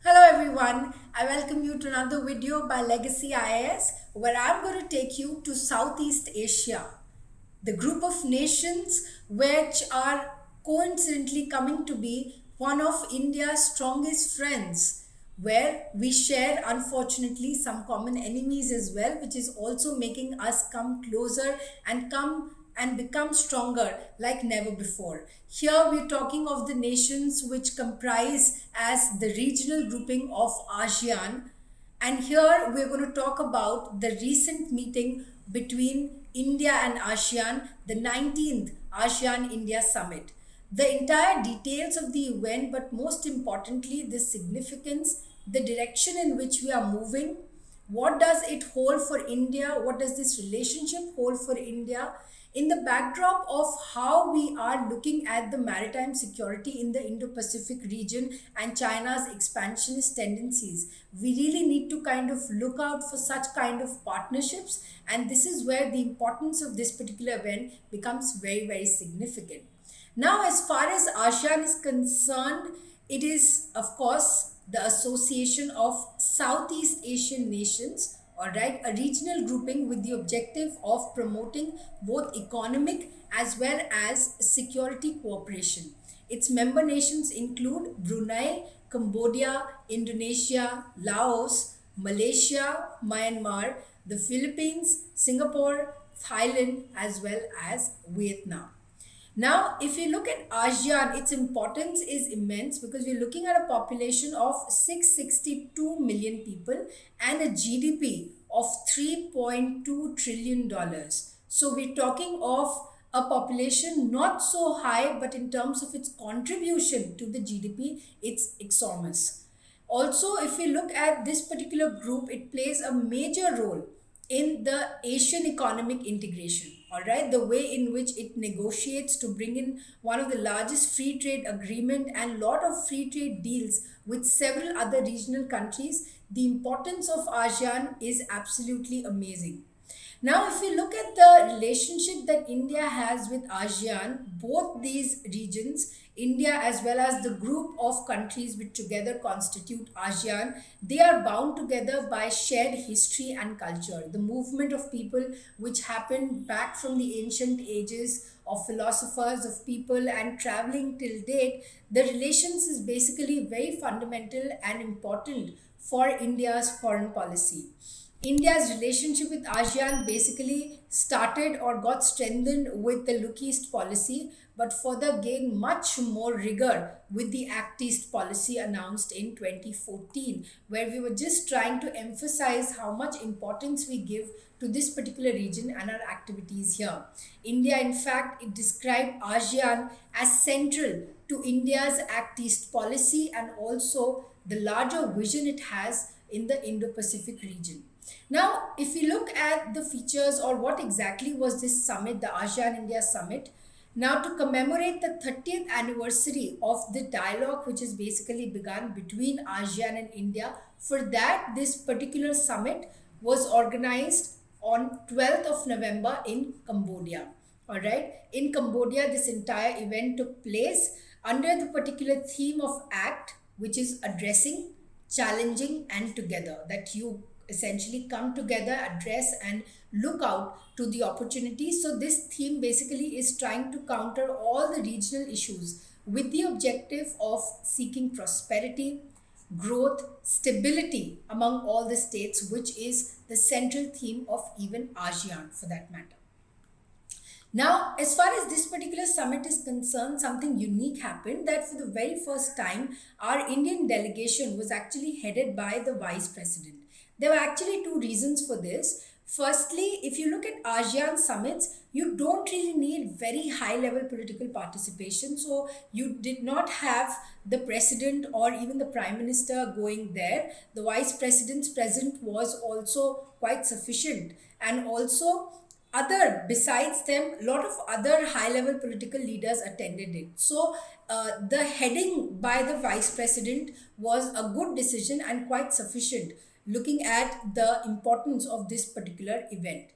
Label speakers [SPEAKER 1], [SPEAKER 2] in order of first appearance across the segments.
[SPEAKER 1] Hello everyone, I welcome you to another video by Legacy IAS where I'm going to take you to Southeast Asia, the group of nations which are coincidentally coming to be one of India's strongest friends, where we share unfortunately some common enemies as well, which is also making us come closer and come and become stronger like never before. Here we're talking of the nations which comprise as the regional grouping of ASEAN, and here we're going to talk about the recent meeting between India and ASEAN, the 19th ASEAN-India Summit. The entire details of the event, but most importantly, the significance, the direction in which we are moving, what does it hold for India? What does this relationship hold for India? In the backdrop of how we are looking at the maritime security in the Indo-Pacific region and China's expansionist tendencies, we really need to kind of look out for such kind of partnerships. And this is where the importance of this particular event becomes very, very significant. Now, as far as ASEAN is concerned, it is, of course, the association of Southeast Asian nations, all right, a regional grouping with the objective of promoting both economic as well as security cooperation. Its member nations include Brunei, Cambodia, Indonesia, Laos, Malaysia, Myanmar, the Philippines, Singapore, Thailand, as well as Vietnam. Now, if you look at ASEAN, its importance is immense because we're looking at a population of 662 million people and a GDP of $3.2 trillion. So we're talking of a population not so high, but in terms of its contribution to the GDP, it's enormous. Also, if we look at this particular group, it plays a major role in the Asian economic integration. All right, the way in which it negotiates to bring in one of the largest free trade agreement and lot of free trade deals with several other regional countries, the importance of ASEAN is absolutely amazing. Now, if we look at the relationship that India has with ASEAN, both these regions, India as well as the group of countries which together constitute ASEAN, they are bound together by shared history and culture. The movement of people which happened back from the ancient ages of philosophers, of people, and traveling till date, the relations is basically very fundamental and important for India's foreign policy. India's relationship with ASEAN basically started or got strengthened with the Look East policy, but further gained much more rigor with the Act East policy announced in 2014, where we were just trying to emphasize how much importance we give to this particular region and our activities here. India, in fact, it described ASEAN as central to India's Act East policy and also the larger vision it has in the Indo-Pacific region. Now, if we look at the features or what exactly was this summit, the ASEAN-India Summit, now to commemorate the 30th anniversary of the dialogue which is basically begun between ASEAN and India, for that this particular summit was organized on 12th of November in Cambodia. All right, in Cambodia, this entire event took place under the particular theme of ACT, which is addressing, challenging, and together. That you essentially come together, address, and look out to the opportunities. So, this theme basically is trying to counter all the regional issues with the objective of seeking prosperity, growth, stability among all the states, which is the central theme of even ASEAN for that matter. Now, as far as this particular summit is concerned, something unique happened that for the very first time, our Indian delegation was actually headed by the Vice President. There were actually two reasons for this. Firstly, if you look at ASEAN summits, you don't really need very high level political participation. So you did not have the president or even the prime minister going there. The vice president's presence was also quite sufficient. And also, other besides them, a lot of other high level political leaders attended it. So the heading by the vice president was a good decision and quite sufficient looking at the importance of this particular event.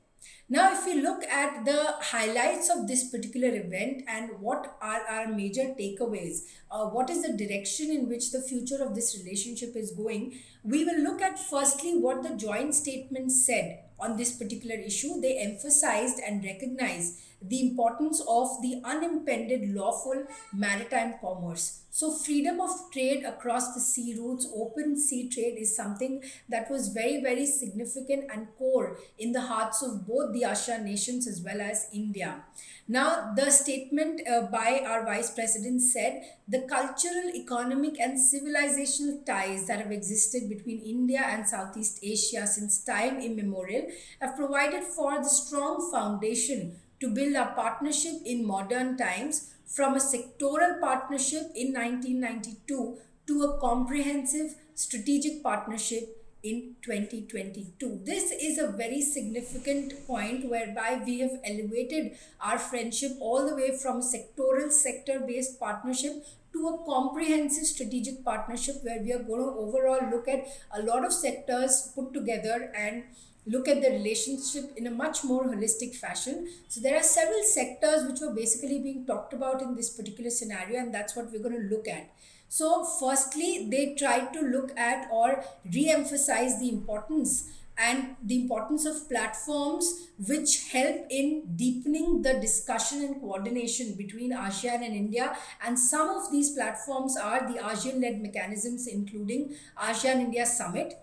[SPEAKER 1] Now, if we look at the highlights of this particular event and what are our major takeaways, what is the direction in which the future of this relationship is going, we will look at firstly what the joint statement said on this particular issue. They emphasized and recognized the importance of the unimpeded lawful maritime commerce. So, freedom of trade across the sea routes, open sea trade is something that was very, very significant and core in the hearts of both the ASEAN nations as well as India. Now, the statement by our Vice President said the cultural, economic, and civilizational ties that have existed between India and Southeast Asia since time immemorial have provided for the strong foundation to build a partnership in modern times, from a sectoral partnership in 1992 to a comprehensive strategic partnership in 2022. This is a very significant point whereby we have elevated our friendship all the way from a sectoral, sector based partnership to a comprehensive strategic partnership, where we are going to overall look at a lot of sectors put together and look at the relationship in a much more holistic fashion. So there are several sectors which were basically being talked about in this particular scenario, and that's what we're going to look at. So firstly, they tried to look at or re-emphasize the importance of platforms which help in deepening the discussion and coordination between ASEAN and India. And some of these platforms are the ASEAN-led mechanisms, including ASEAN-India Summit,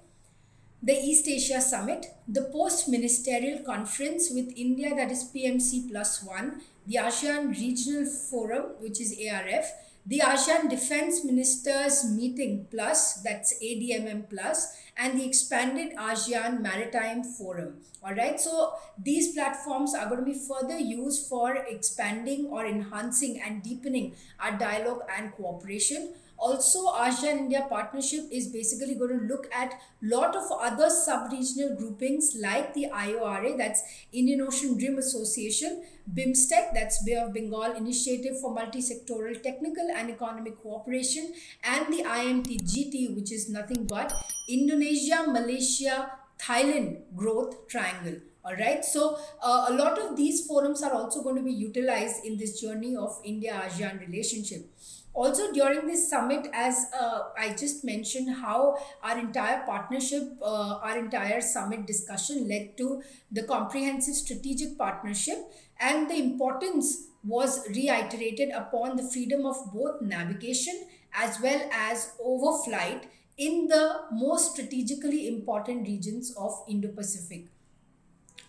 [SPEAKER 1] the East Asia Summit, the Post-Ministerial Conference with India, that is PMC plus one, the ASEAN Regional Forum, which is ARF, the ASEAN Defense Ministers Meeting plus, that's ADMM plus, and the Expanded ASEAN Maritime Forum. All right, so these platforms are going to be further used for expanding or enhancing and deepening our dialogue and cooperation. Also, ASEAN-India partnership is basically going to look at lot of other sub-regional groupings like the IORA, that's Indian Ocean Rim Association, BIMSTEC, that's Bay of Bengal Initiative for Multi-Sectoral Technical and Economic Cooperation, and the IMT-GT, which is nothing but Indonesia, Malaysia, Thailand Growth Triangle. All right, so a lot of these forums are also going to be utilized in this journey of India-ASEAN relationship. Also, during this summit, as I just mentioned, how our entire partnership, our entire summit discussion led to the comprehensive strategic partnership, and the importance was reiterated upon the freedom of both navigation as well as overflight in the most strategically important regions of Indo-Pacific.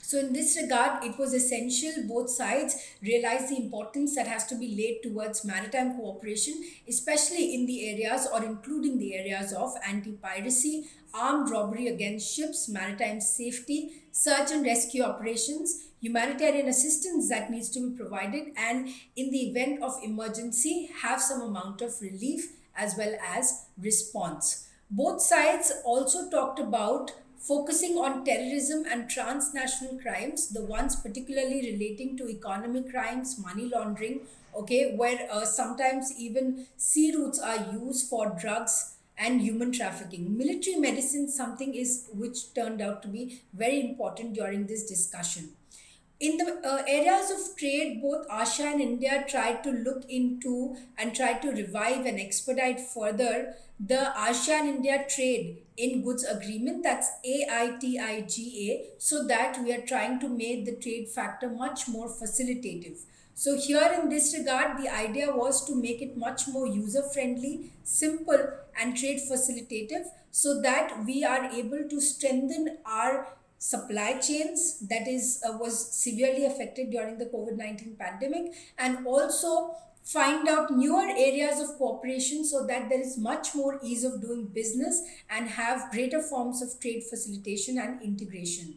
[SPEAKER 1] So in this regard, it was essential both sides realize the importance that has to be laid towards maritime cooperation, especially in the areas or including the areas of anti-piracy, armed robbery against ships, maritime safety, search and rescue operations, humanitarian assistance that needs to be provided, and in the event of emergency, have some amount of relief as well as response. Both sides also talked about focusing on terrorism and transnational crimes, the ones particularly relating to economic crimes, money laundering, okay, where sometimes even sea routes are used for drugs and human trafficking. Military medicine, something is which turned out to be very important during this discussion. In the areas of trade, both ASEAN and India tried to look into and tried to revive and expedite further the ASEAN-India Trade in Goods Agreement, that's AITIGA, so that we are trying to make the trade factor much more facilitative. So here in this regard, the idea was to make it much more user-friendly, simple, and trade facilitative, so that we are able to strengthen our supply chains that was severely affected during the COVID-19 pandemic, and also find out newer areas of cooperation so that there is much more ease of doing business and have greater forms of trade facilitation and integration.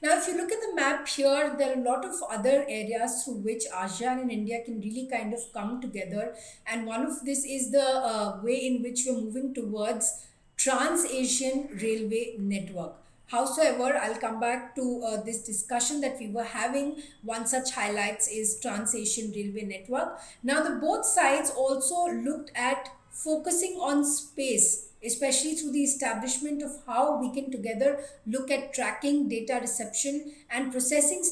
[SPEAKER 1] Now, if you look at the map here, there are a lot of other areas through which ASEAN and India can really kind of come together. And one of this is the way in which we're moving towards Trans-Asian Railway Network. Howsoever, I'll come back to this discussion that we were having. One such highlights is Trans-Asian Railway Network. Now, the both sides also looked at focusing on space especially through the establishment of how we can together look at tracking data reception and processing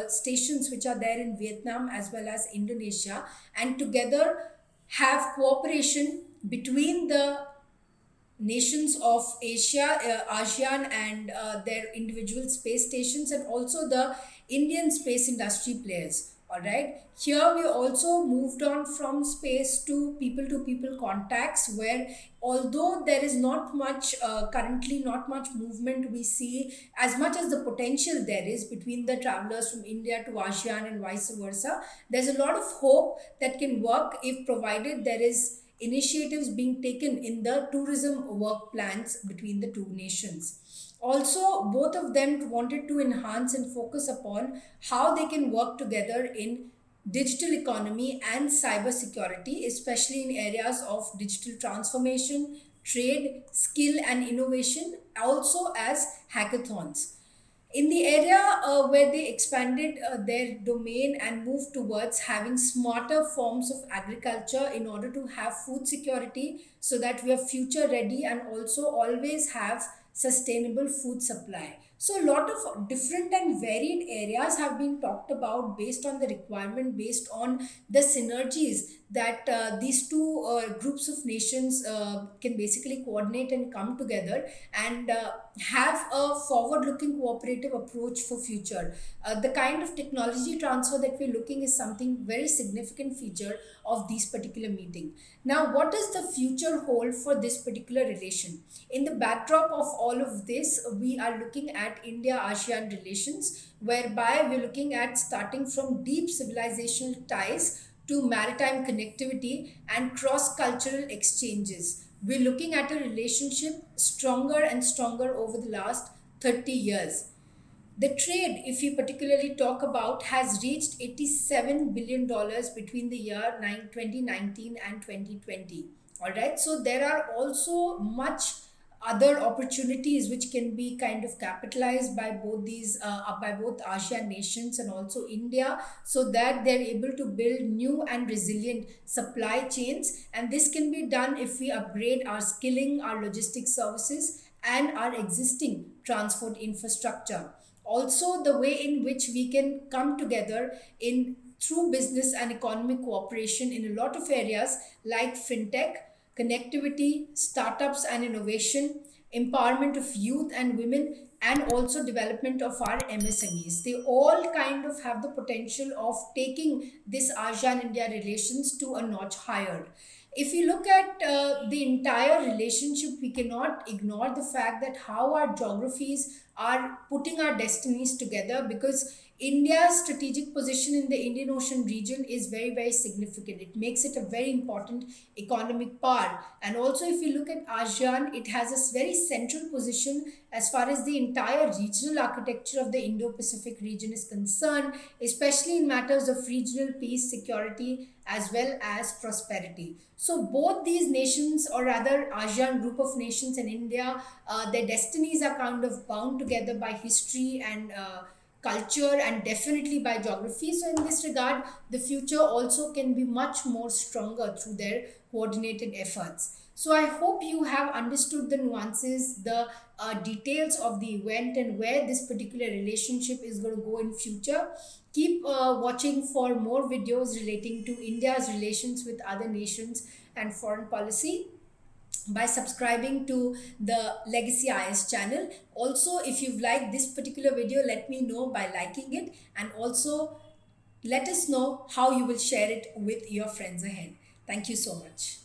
[SPEAKER 1] stations which are there in Vietnam as well as Indonesia, and together have cooperation between the nations of Asia, ASEAN, and their individual space stations, and also the Indian space industry players. All right. Here we also moved on from space to people contacts, where although there is not much currently not much movement we see, as much as the potential there is between the travelers from India to ASEAN and vice versa, there's a lot of hope that can work if provided there is initiatives being taken in the tourism work plans between the two nations. Also, both of them wanted to enhance and focus upon how they can work together in digital economy and cyber security, especially in areas of digital transformation, trade, skill and innovation, also as hackathons. In the area where they expanded their domain and moved towards having smarter forms of agriculture in order to have food security, so that we are future ready and also always have sustainable food supply. So a lot of different and varied areas have been talked about based on the requirement, based on the synergies that these two groups of nations can basically coordinate and come together and have a forward looking cooperative approach for future. The kind of technology transfer that we're looking is something very significant feature of these particular meeting. Now, what does the future hold for this particular relation? In the backdrop of all of this, we are looking at India ASEAN relations, whereby we're looking at starting from deep civilizational ties to maritime connectivity and cross cultural exchanges. We're looking at a relationship stronger and stronger over the last 30 years. The trade, if we particularly talk about, has reached $87 billion between the year 2019 and 2020. All right, so there are also much other opportunities which can be kind of capitalized by both ASEAN nations and also India, so that they're able to build new and resilient supply chains. And this can be done if we upgrade our skilling, our logistics services, and our existing transport infrastructure. Also, the way in which we can come together in through business and economic cooperation in a lot of areas like fintech, connectivity, startups and innovation, empowerment of youth and women, and also development of our MSMEs. They all kind of have the potential of taking this ASEAN-India relations to a notch higher. If you look at the entire relationship, we cannot ignore the fact that how our geographies are putting our destinies together, because India's strategic position in the Indian Ocean region is very, very significant. It makes it a very important economic power. And also, if you look at ASEAN, it has a very central position as far as the entire regional architecture of the Indo-Pacific region is concerned, especially in matters of regional peace, security, as well as prosperity. So both these nations, or rather ASEAN group of nations and India, their destinies are kind of bound together by history and culture, and definitely by geography. So in this regard, the future also can be much more stronger through their coordinated efforts. So I hope you have understood the nuances, the details of the event, and where this particular relationship is going to go in future. Keep watching for more videos relating to India's relations with other nations and foreign policy by subscribing to the Legacy IAS channel. Also, if you've liked this particular video, let me know by liking it, and also let us know how you will share it with your friends ahead. Thank you so much.